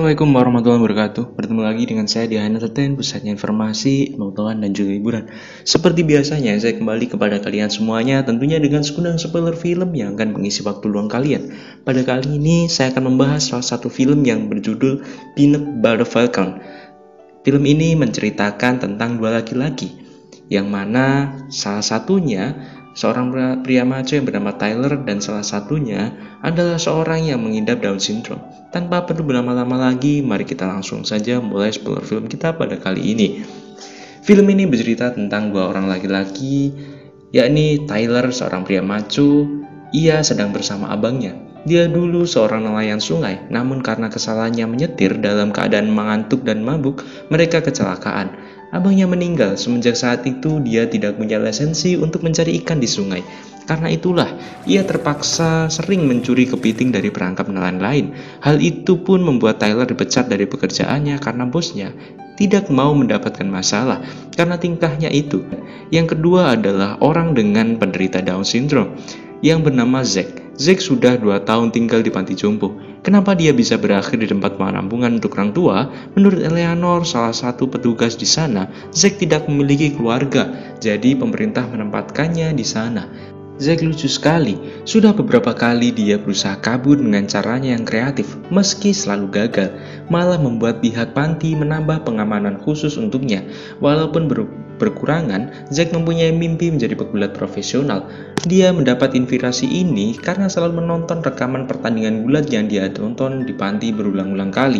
Assalamualaikum warahmatullahi wabarakatuh. Bertemu lagi dengan saya di Entertain, pusatnya informasi, pengetahuan, dan juga hiburan. Seperti biasanya, saya kembali kepada kalian semuanya, tentunya dengan segudang spoiler film yang akan mengisi waktu luang kalian. Pada kali ini, saya akan membahas salah satu film yang berjudul Peanut Butter Falcon. Film ini menceritakan tentang dua laki-laki, yang mana salah satunya seorang pria maco yang bernama Tyler dan salah satunya adalah seorang yang mengidap Down syndrome. Tanpa perlu berlama-lama lagi, mari kita langsung saja mulai spoiler film kita pada kali ini. Film ini bercerita tentang dua orang laki-laki, yakni Tyler, seorang pria maco. Ia sedang bersama abangnya. Dia dulu seorang nelayan sungai, namun karena kesalahannya menyetir dalam keadaan mengantuk dan mabuk, mereka kecelakaan. Abangnya meninggal. Semenjak saat itu dia tidak punya lisensi untuk mencari ikan di sungai. Karena itulah ia terpaksa sering mencuri kepiting dari perangkap nelayan lain. Hal itu pun membuat Tyler dipecat dari pekerjaannya karena bosnya tidak mau mendapatkan masalah karena tingkahnya itu. Yang kedua adalah orang dengan penderita Down syndrome yang bernama Zack. Zack sudah 2 tahun tinggal di panti jompo. Kenapa dia bisa berakhir di tempat penampungan untuk orang tua? Menurut Eleanor, salah satu petugas di sana, Zack tidak memiliki keluarga, jadi pemerintah menempatkannya di sana. Zack lucu sekali. Sudah beberapa kali dia berusaha kabur dengan caranya yang kreatif, meski selalu gagal, malah membuat pihak panti menambah pengamanan khusus untuknya. Walaupun berkurangan, Zack mempunyai mimpi menjadi pegulat profesional. Dia mendapat inspirasi ini karena selalu menonton rekaman pertandingan gulat yang dia tonton di panti berulang-ulang kali.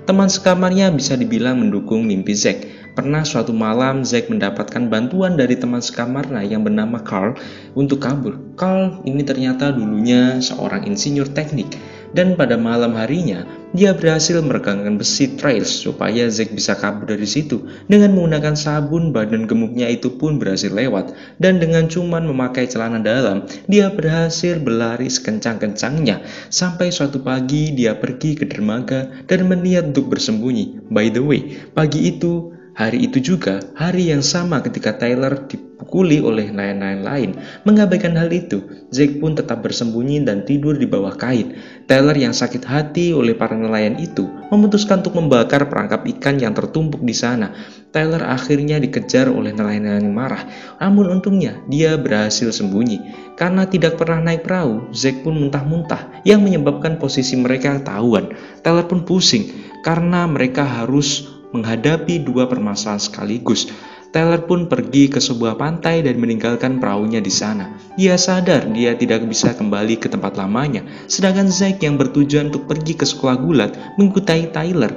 Teman sekamarnya bisa dibilang mendukung mimpi Zack. Pernah suatu malam, Zack mendapatkan bantuan dari teman sekamarnya yang bernama Carl untuk kabur. Carl ini ternyata dulunya seorang insinyur teknik. Dan pada malam harinya, dia berhasil meregangkan besi trails supaya Zack bisa kabur dari situ. Dengan menggunakan sabun, badan gemuknya itu pun berhasil lewat. Dan dengan cuman memakai celana dalam, dia berhasil berlari sekencang-kencangnya. Sampai suatu pagi, dia pergi ke dermaga dan berniat untuk bersembunyi. By the way, pagi itu, hari itu juga, hari yang sama ketika Tyler dipukuli oleh nelayan lain. Mengabaikan hal itu, Zack pun tetap bersembunyi dan tidur di bawah kain. Tyler yang sakit hati oleh para nelayan itu memutuskan untuk membakar perangkap ikan yang tertumpuk di sana. Tyler akhirnya dikejar oleh nelayan yang marah. Namun untungnya dia berhasil sembunyi. Karena tidak pernah naik perahu, Zack pun muntah-muntah yang menyebabkan posisi mereka ketahuan. Tyler pun pusing karena mereka harus menghadapi dua permasalahan sekaligus. Tyler pun pergi ke sebuah pantai dan meninggalkan perahunya di sana. Dia sadar dia tidak bisa kembali ke tempat lamanya, sedangkan Zack yang bertujuan untuk pergi ke sekolah gulat mengikuti Tyler.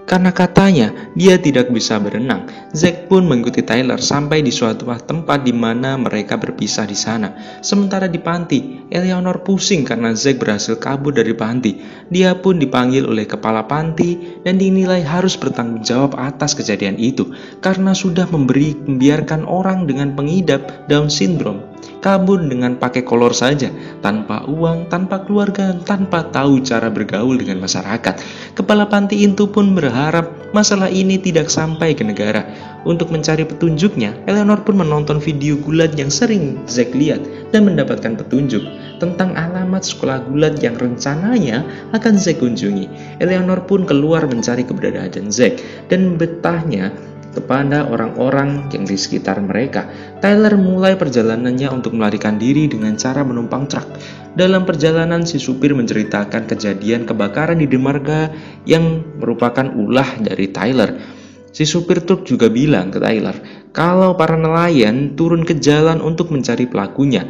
Karena katanya dia tidak bisa berenang, Zack pun mengikuti Tyler sampai di suatu tempat di mana mereka berpisah di sana. Sementara di panti, Eleanor pusing karena Zack berhasil kabur dari panti. Dia pun dipanggil oleh kepala panti dan dinilai harus bertanggung jawab atas kejadian itu karena sudah membiarkan orang dengan pengidap Down syndrome kabur dengan pakai kolor saja, tanpa uang, tanpa keluarga, tanpa tahu cara bergaul dengan masyarakat. Kepala panti itu pun berharap masalah ini tidak sampai ke negara. Untuk mencari petunjuknya, Eleanor pun menonton video gulat yang sering Zack lihat dan mendapatkan petunjuk tentang alamat sekolah gulat yang rencananya akan Zack kunjungi. Eleanor pun keluar mencari keberadaan Zack dan bertanya kepada orang-orang yang di sekitar mereka. Tyler mulai perjalanannya untuk melarikan diri dengan cara menumpang truk. Dalam perjalanan, si supir menceritakan kejadian kebakaran di dermaga yang merupakan ulah dari Tyler. Si supir truk juga bilang ke Tyler kalau para nelayan turun ke jalan untuk mencari pelakunya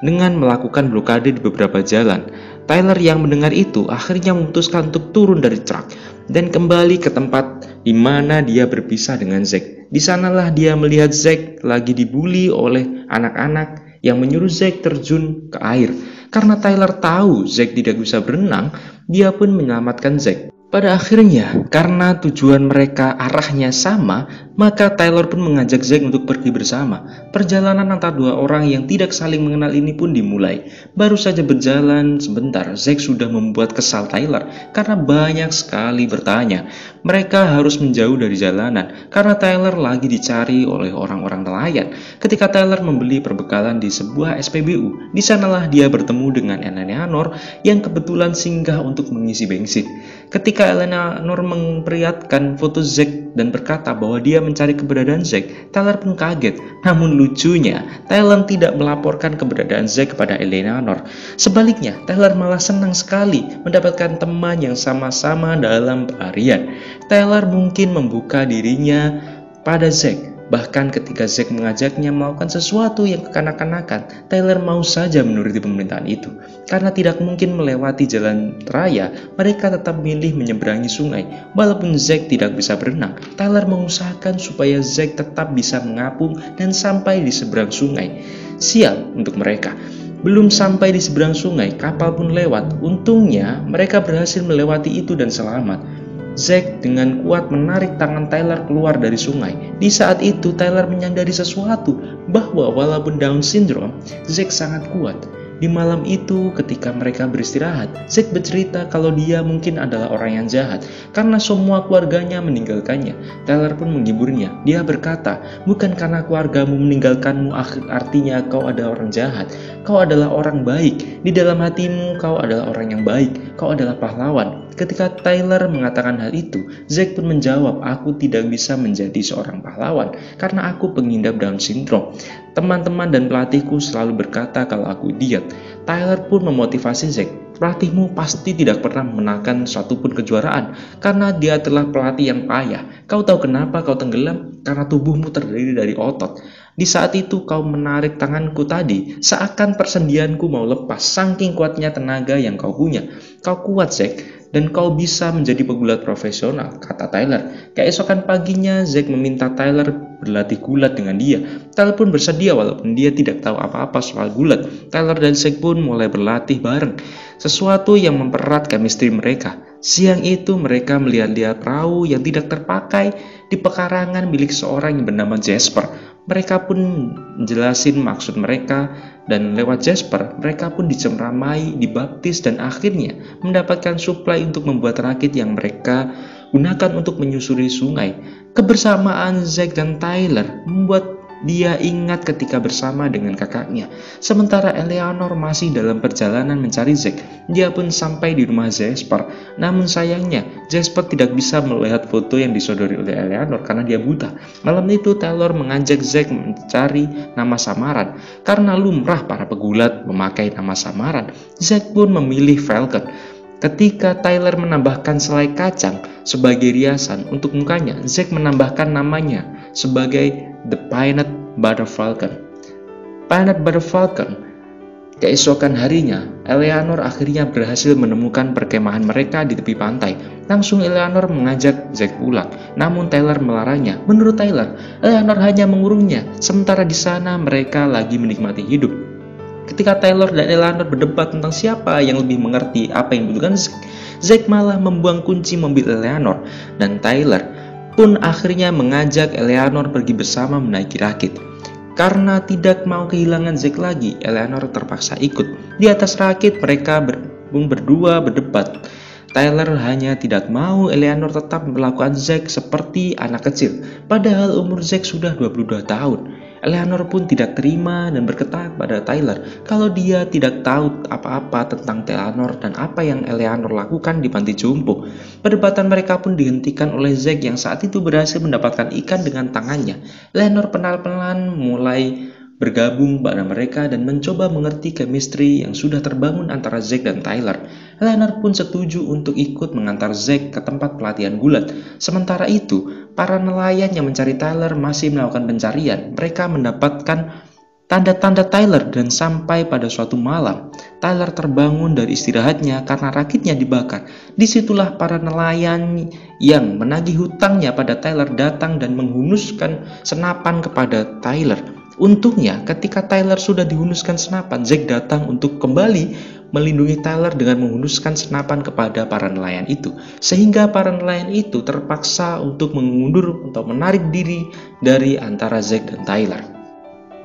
dengan melakukan blokade di beberapa jalan. Tyler yang mendengar itu akhirnya memutuskan untuk turun dari truk dan kembali ke tempat di mana dia berpisah dengan Zack. Di sanalah dia melihat Zack lagi dibully oleh anak-anak yang menyuruh Zack terjun ke air. Karena Tyler tahu Zack tidak bisa berenang, dia pun menyelamatkan Zack. Pada akhirnya, karena tujuan mereka arahnya sama, Maka Tyler pun mengajak Zack untuk pergi bersama. Perjalanan antara dua orang yang tidak saling mengenal ini pun dimulai. Baru saja berjalan sebentar, Zack sudah membuat kesal Tyler karena banyak sekali bertanya. Mereka harus menjauh dari jalanan karena Tyler lagi dicari oleh orang-orang nelayan. Ketika Tyler membeli perbekalan di sebuah SPBU, di sanalah dia bertemu dengan Eleanor yang kebetulan singgah untuk mengisi bensin. Ketika Eleanor memperlihatkan foto Zack dan berkata bahwa dia mencari keberadaan Zack, Tyler pun kaget. Namun lucunya, Tyler tidak melaporkan keberadaan Zack kepada Eleanor. Sebaliknya, Tyler malah senang sekali mendapatkan teman yang sama-sama dalam pelarian. Tyler mungkin membuka dirinya pada Zack. Bahkan ketika Zack mengajaknya melakukan sesuatu yang kekanak-kanakan, Tyler mau saja menuruti permintaan itu. Karena tidak mungkin melewati jalan raya, mereka tetap milih menyeberangi sungai. Walaupun Zack tidak bisa berenang, Tyler mengusahakan supaya Zack tetap bisa mengapung dan sampai di seberang sungai. Sial untuk mereka. Belum sampai di seberang sungai, kapal pun lewat. Untungnya, mereka berhasil melewati itu dan selamat. Zack dengan kuat menarik tangan Tyler keluar dari sungai. Di saat itu, Tyler menyadari sesuatu, bahwa walaupun Down syndrome, Zack sangat kuat. Di malam itu, ketika mereka beristirahat, Zack bercerita kalau dia mungkin adalah orang yang jahat, karena semua keluarganya meninggalkannya. Tyler pun menghiburnya. Dia berkata, bukan karena keluargamu meninggalkanmu artinya kau adalah orang jahat. Kau adalah orang baik. Di dalam hatimu, kau adalah orang yang baik. Kau adalah pahlawan. Ketika Tyler mengatakan hal itu, Zack pun menjawab, aku tidak bisa menjadi seorang pahlawan karena aku pengidap Down syndrome. Teman-teman dan pelatihku selalu berkata kalau aku idiot. Tyler pun memotivasi Zack, pelatihmu pasti tidak pernah memenangkan satupun kejuaraan karena dia telah pelatih yang payah. Kau tahu kenapa kau tenggelam? Karena tubuhmu terdiri dari otot. Di saat itu kau menarik tanganku tadi, seakan persendianku mau lepas, saking kuatnya tenaga yang kau punya. Kau kuat, Zack, dan kau bisa menjadi pegulat profesional, kata Tyler. Keesokan paginya, Zack meminta Tyler berlatih gulat dengan dia. Tyler pun bersedia walaupun dia tidak tahu apa-apa soal gulat. Tyler dan Zack pun mulai berlatih bareng, sesuatu yang mempererat chemistry mereka. Siang itu mereka melihat-lihat perahu yang tidak terpakai di pekarangan milik seorang yang bernama Jasper. Mereka pun menjelasin maksud mereka dan lewat Jasper mereka pun dicemramai, dibaptis dan akhirnya mendapatkan suplai untuk membuat rakit yang mereka gunakan untuk menyusuri sungai. Kebersamaan Zack dan Tyler membuat dia ingat ketika bersama dengan kakaknya. Sementara Eleanor masih dalam perjalanan mencari Zack, dia pun sampai di rumah Jasper. Namun sayangnya, Jasper tidak bisa melihat foto yang disodori oleh Eleanor karena dia buta. Malam itu, Tyler mengajak Zack mencari nama samaran. Karena lumrah para pegulat memakai nama samaran, Zack pun memilih Falcon. Ketika Tyler menambahkan selai kacang sebagai riasan untuk mukanya, Zack menambahkan namanya sebagai The Peanut Butter Falcon. Peanut Butter Falcon. Keesokan harinya, Eleanor akhirnya berhasil menemukan perkemahan mereka di tepi pantai. Langsung Eleanor mengajak Zack pulang, namun Tyler melarangnya. Menurut Tyler, Eleanor hanya mengurungnya, sementara di sana mereka lagi menikmati hidup. Ketika Tyler dan Eleanor berdebat tentang siapa yang lebih mengerti apa yang dibutuhkan Zack, Zack malah membuang kunci mobil Eleanor, dan Tyler pun akhirnya mengajak Eleanor pergi bersama menaiki rakit. Karena tidak mau kehilangan Zack lagi, Eleanor terpaksa ikut. Di atas rakit mereka berdua berdebat. Tyler hanya tidak mau Eleanor tetap memperlakukan Zack seperti anak kecil, padahal umur Zack sudah 22 tahun. Eleanor pun tidak terima dan berkata pada Tyler kalau dia tidak tahu apa-apa tentang Eleanor dan apa yang Eleanor lakukan di panti jompo. Perdebatan mereka pun dihentikan oleh Zack yang saat itu berhasil mendapatkan ikan dengan tangannya. Eleanor pelan-pelan mulai bergabung pada mereka dan mencoba mengerti chemistry yang sudah terbangun antara Zack dan Tyler. Eleanor pun setuju untuk ikut mengantar Zack ke tempat pelatihan gulat. Sementara itu, para nelayan yang mencari Tyler masih melakukan pencarian. Mereka mendapatkan tanda-tanda Tyler dan sampai pada suatu malam, Tyler terbangun dari istirahatnya karena rakitnya dibakar. Disitulah para nelayan yang menagih hutangnya pada Tyler datang dan menghunuskan senapan kepada Tyler. Untungnya ketika Tyler sudah dihunuskan senapan, Zack datang untuk kembali melindungi Tyler dengan menghunuskan senapan kepada para nelayan itu, sehingga para nelayan itu terpaksa untuk mengundur atau menarik diri dari antara Zack dan Tyler.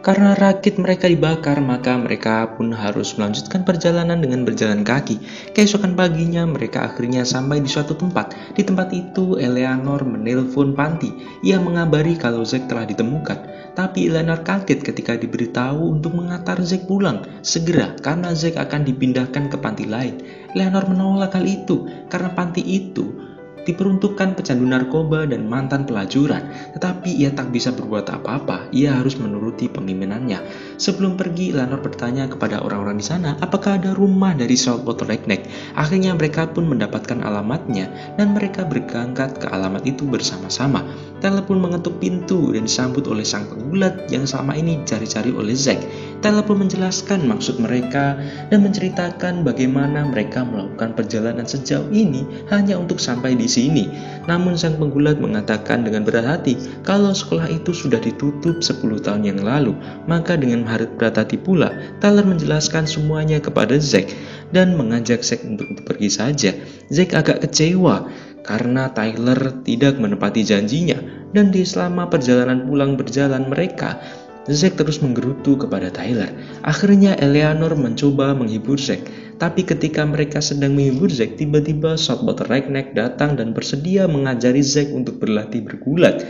Karena rakit mereka dibakar, maka mereka pun harus melanjutkan perjalanan dengan berjalan kaki. Keesokan paginya, mereka akhirnya sampai di suatu tempat. Di tempat itu, Eleanor menelpon Panti. Ia mengabari kalau Zack telah ditemukan. Tapi Eleanor kaget ketika diberitahu untuk mengantar Zack pulang segera karena Zack akan dipindahkan ke panti lain. Eleanor menolak hal itu karena panti itu diperuntukkan pecandu narkoba dan mantan pelacuran, tetapi ia tak bisa berbuat apa-apa. Ia harus menuruti pemimpinannya. Sebelum pergi, Eleanor bertanya kepada orang-orang di sana apakah ada rumah dari Saltwater Redneck. Akhirnya mereka pun mendapatkan alamatnya dan mereka berangkat ke alamat itu bersama-sama. Tyler pun mengetuk pintu dan disambut oleh sang penggulat yang selama ini dicari-cari oleh Zack. Tyler pun menjelaskan maksud mereka dan menceritakan bagaimana mereka melakukan perjalanan sejauh ini hanya untuk sampai di sini. Namun sang penggulat mengatakan dengan berat hati kalau sekolah itu sudah ditutup 10 tahun yang lalu. Maka dengan berat hati pula Tyler menjelaskan semuanya kepada Zack dan mengajak Zack untuk pergi saja. Zack agak kecewa karena Tyler tidak menepati janjinya, dan di selama perjalanan pulang berjalan mereka, Zack terus menggerutu kepada Tyler. Akhirnya Eleanor mencoba menghibur Zack, tapi ketika mereka sedang menghibur Zack, tiba-tiba Saltwater Redneck datang dan bersedia mengajari Zack untuk berlatih bergulat.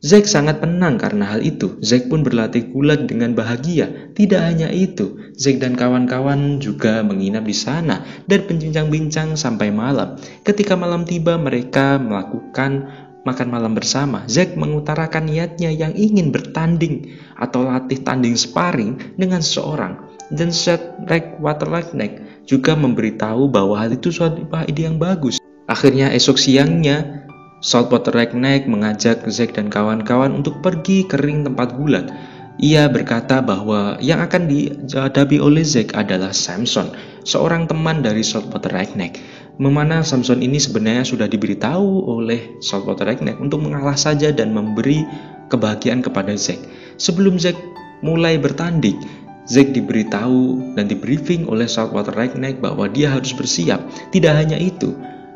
Zack sangat tenang karena hal itu. Zack pun berlatih gulat dengan bahagia. Tidak hanya itu, Zack dan kawan-kawan juga menginap di sana dan berbincang-bincang sampai malam. Ketika malam tiba, mereka melakukan makan malam bersama. Zack mengutarakan niatnya yang ingin bertanding atau latih tanding sparring dengan seseorang. Dan Saltwater Redneck juga memberitahu bahwa hal itu suatu ide yang bagus. Akhirnya esok siangnya, Saltwater Redneck mengajak Zack dan kawan-kawan untuk pergi ke ring tempat gulat. Ia berkata bahwa yang akan dihadapi oleh Zack adalah Samson, seorang teman dari Saltwater Redneck. Memana Samson ini sebenarnya sudah diberitahu oleh Saltwater Redneck untuk mengalah saja dan memberi kebahagiaan kepada Zack. Sebelum Zack mulai bertanding, Zack diberitahu dan dibriefing oleh Saltwater Redneck bahwa dia harus bersiap. Tidak hanya itu,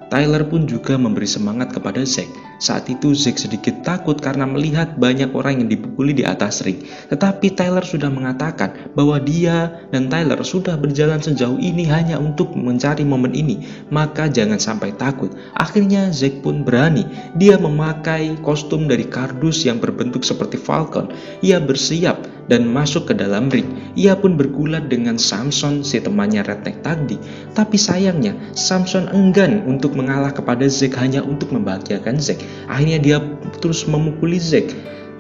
Tyler pun juga memberi semangat kepada Zack. Saat itu Zack sedikit takut karena melihat banyak orang yang dipukuli di atas ring. Tetapi Tyler sudah mengatakan bahwa dia dan Tyler sudah berjalan sejauh ini hanya untuk mencari momen ini. Maka jangan sampai takut. Akhirnya Zack pun berani. Dia memakai kostum dari kardus yang berbentuk seperti falcon. Ia bersiap dan masuk ke dalam ring. Ia pun bergulat dengan Samson, si temannya Redneck tadi. Tapi sayangnya Samson enggan untuk mengalah kepada Zack hanya untuk membahagiakan Zack. Akhirnya dia terus memukuli Zack.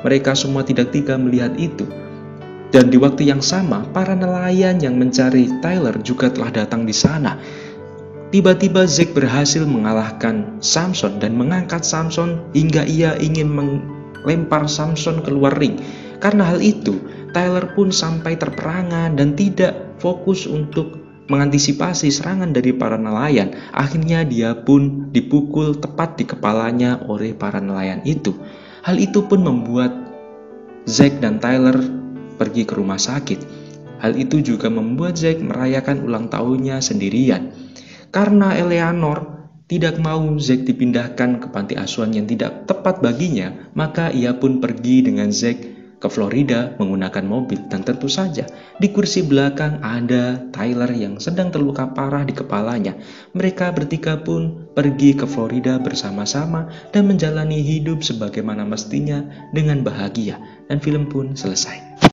Mereka semua tidak tega melihat itu. Dan di waktu yang sama, para nelayan yang mencari Tyler juga telah datang di sana. Tiba-tiba Zack berhasil mengalahkan Samson dan mengangkat Samson hingga ia ingin melempar Samson keluar ring. Karena hal itu, Tyler pun sampai terperangan dan tidak fokus untuk mengantisipasi serangan dari para nelayan. Akhirnya dia pun dipukul tepat di kepalanya oleh para nelayan itu. Hal itu pun membuat Zack dan Tyler pergi ke rumah sakit. Hal itu juga membuat Zack merayakan ulang tahunnya sendirian. Karena Eleanor tidak mau Zack dipindahkan ke panti asuhan yang tidak tepat baginya, maka ia pun pergi dengan Zack ke Florida menggunakan mobil. Dan tentu saja di kursi belakang ada Tyler yang sedang terluka parah di kepalanya. Mereka bertiga pun pergi ke Florida bersama-sama dan menjalani hidup sebagaimana mestinya dengan bahagia. Dan film pun selesai.